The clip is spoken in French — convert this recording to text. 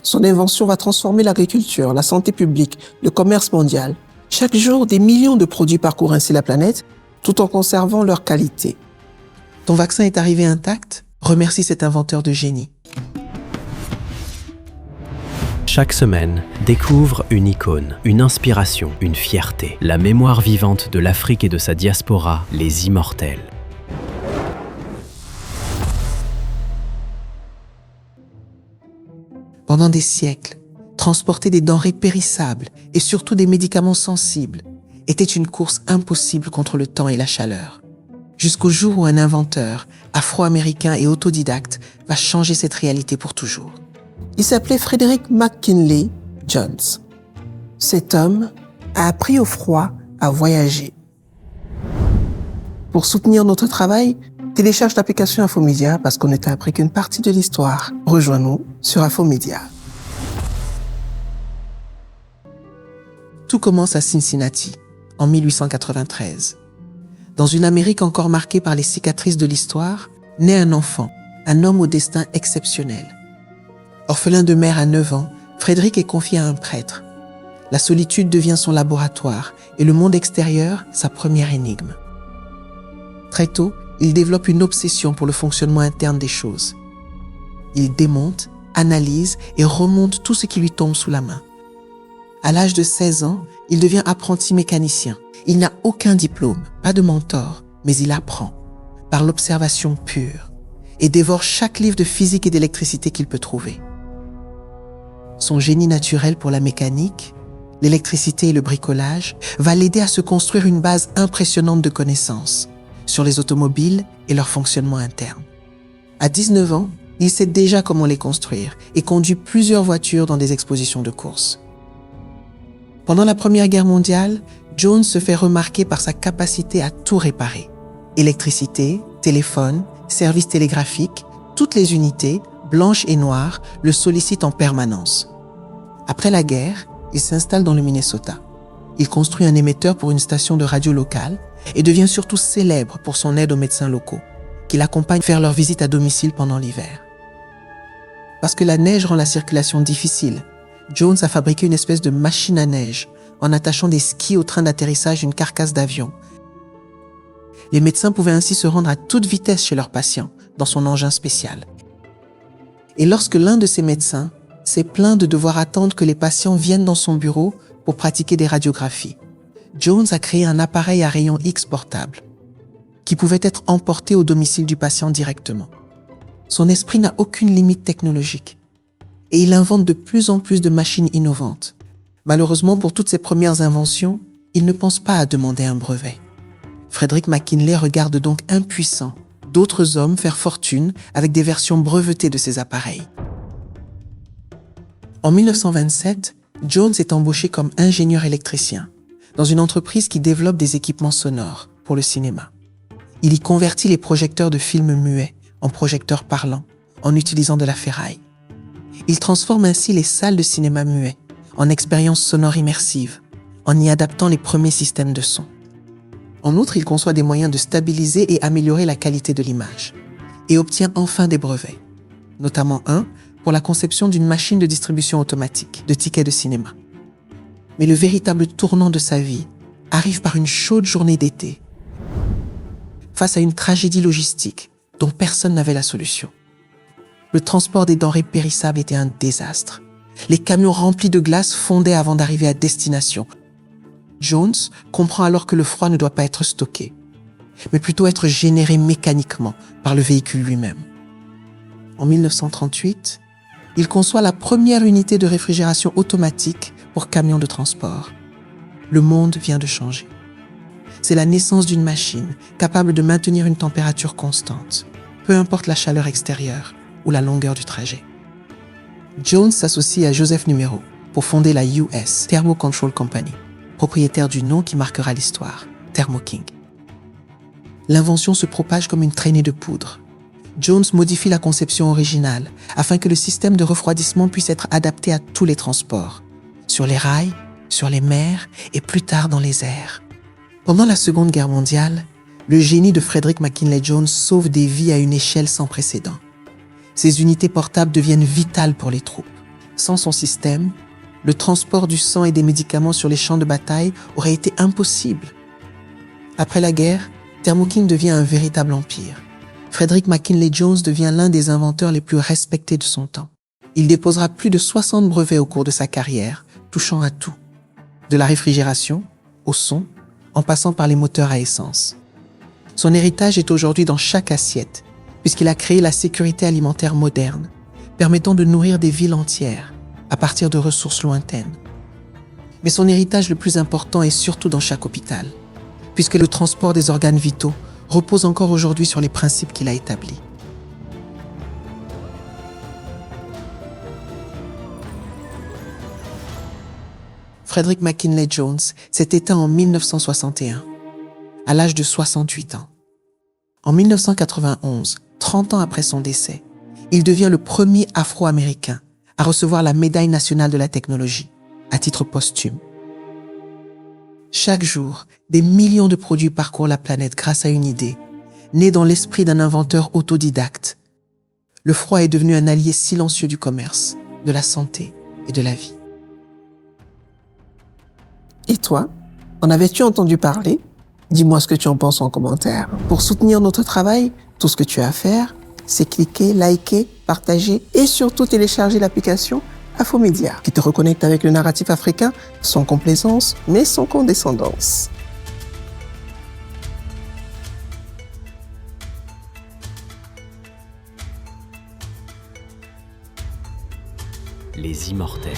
Son invention va transformer l'agriculture, la santé publique, le commerce mondial. Chaque jour, des millions de produits parcourent ainsi la planète, tout en conservant leur qualité. Ton vaccin est arrivé intact? Remercie cet inventeur de génie. Chaque semaine, découvre une icône, une inspiration, une fierté, la mémoire vivante de l'Afrique et de sa diaspora, les immortels. Pendant des siècles, transporter des denrées périssables et surtout des médicaments sensibles était une course impossible contre le temps et la chaleur. Jusqu'au jour où un inventeur, afro-américain et autodidacte, va changer cette réalité pour toujours. Il s'appelait Frederick McKinley Jones. Cet homme a appris au froid à voyager. Pour soutenir notre travail, télécharge l'application Infomedia parce qu'on ne t'a appris qu'une partie de l'histoire. Rejoins-nous sur Infomedia. Tout commence à Cincinnati, en 1893. Dans une Amérique encore marquée par les cicatrices de l'histoire, naît un enfant, un homme au destin exceptionnel. Orphelin de mère à 9 ans, Frédéric est confié à un prêtre. La solitude devient son laboratoire et le monde extérieur, sa première énigme. Très tôt, il développe une obsession pour le fonctionnement interne des choses. Il démonte, analyse et remonte tout ce qui lui tombe sous la main. À l'âge de 16 ans, il devient apprenti mécanicien. Il n'a aucun diplôme, pas de mentor, mais il apprend, par l'observation pure, et dévore chaque livre de physique et d'électricité qu'il peut trouver. Son génie naturel pour la mécanique, l'électricité et le bricolage va l'aider à se construire une base impressionnante de connaissances sur les automobiles et leur fonctionnement interne. À 19 ans, il sait déjà comment les construire et conduit plusieurs voitures dans des expositions de course. Pendant la Première Guerre mondiale, Jones se fait remarquer par sa capacité à tout réparer. Électricité, téléphone, services télégraphiques, toutes les unités, blanches et noires, le sollicitent en permanence. Après la guerre, il s'installe dans le Minnesota. Il construit un émetteur pour une station de radio locale et devient surtout célèbre pour son aide aux médecins locaux, qui l'accompagnent faire leurs visites à domicile pendant l'hiver. Parce que la neige rend la circulation difficile, Jones a fabriqué une espèce de machine à neige en attachant des skis au train d'atterrissage d'une carcasse d'avion. Les médecins pouvaient ainsi se rendre à toute vitesse chez leurs patients dans son engin spécial. Et lorsque l'un de ces médecins s'est plaint de devoir attendre que les patients viennent dans son bureau pour pratiquer des radiographies, Jones a créé un appareil à rayon X portable qui pouvait être emporté au domicile du patient directement. Son esprit n'a aucune limite technologique et il invente de plus en plus de machines innovantes. Malheureusement, pour toutes ses premières inventions, il ne pense pas à demander un brevet. Frederick McKinley regarde donc impuissant d'autres hommes faire fortune avec des versions brevetées de ces appareils. En 1927, Jones est embauché comme ingénieur électricien dans une entreprise qui développe des équipements sonores pour le cinéma. Il y convertit les projecteurs de films muets en projecteurs parlants en utilisant de la ferraille. Il transforme ainsi les salles de cinéma muets en expériences sonores immersives en y adaptant les premiers systèmes de son. En outre, il conçoit des moyens de stabiliser et améliorer la qualité de l'image et obtient enfin des brevets, notamment un pour la conception d'une machine de distribution automatique de tickets de cinéma. Mais le véritable tournant de sa vie arrive par une chaude journée d'été, face à une tragédie logistique dont personne n'avait la solution. Le transport des denrées périssables était un désastre. Les camions remplis de glace fondaient avant d'arriver à destination. Jones comprend alors que le froid ne doit pas être stocké, mais plutôt être généré mécaniquement par le véhicule lui-même. En 1938, il conçoit la première unité de réfrigération automatique pour camions de transport. Le monde vient de changer. C'est la naissance d'une machine capable de maintenir une température constante, peu importe la chaleur extérieure ou la longueur du trajet. Jones s'associe à Joseph Numero pour fonder la US Thermo Control Company, propriétaire du nom qui marquera l'histoire, Thermo King. L'invention se propage comme une traînée de poudre. Jones modifie la conception originale afin que le système de refroidissement puisse être adapté à tous les transports, sur les rails, sur les mers et plus tard dans les airs. Pendant la Seconde Guerre mondiale, le génie de Frederick McKinley Jones sauve des vies à une échelle sans précédent. Ces unités portables deviennent vitales pour les troupes. Sans son système, le transport du sang et des médicaments sur les champs de bataille aurait été impossible. Après la guerre, Thermo King devient un véritable empire. Frederick McKinley Jones devient l'un des inventeurs les plus respectés de son temps. Il déposera plus de 60 brevets au cours de sa carrière, touchant à tout, de la réfrigération au son, en passant par les moteurs à essence. Son héritage est aujourd'hui dans chaque assiette, puisqu'il a créé la sécurité alimentaire moderne, permettant de nourrir des villes entières à partir de ressources lointaines. Mais son héritage le plus important est surtout dans chaque hôpital, puisque le transport des organes vitaux repose encore aujourd'hui sur les principes qu'il a établis. Frederick McKinley Jones s'est éteint en 1961, à l'âge de 68 ans. En 1991, 30 ans après son décès, il devient le premier Afro-Américain à recevoir la médaille nationale de la technologie, à titre posthume. Chaque jour, des millions de produits parcourent la planète grâce à une idée, née dans l'esprit d'un inventeur autodidacte. Le froid est devenu un allié silencieux du commerce, de la santé et de la vie. Et toi, en avais-tu entendu parler? Dis-moi ce que tu en penses en commentaire. Pour soutenir notre travail, tout ce que tu as à faire, c'est cliquer, liker, partager et surtout télécharger l'application Infomédia qui te reconnecte avec le narratif africain sans complaisance mais sans condescendance. Les Immortels.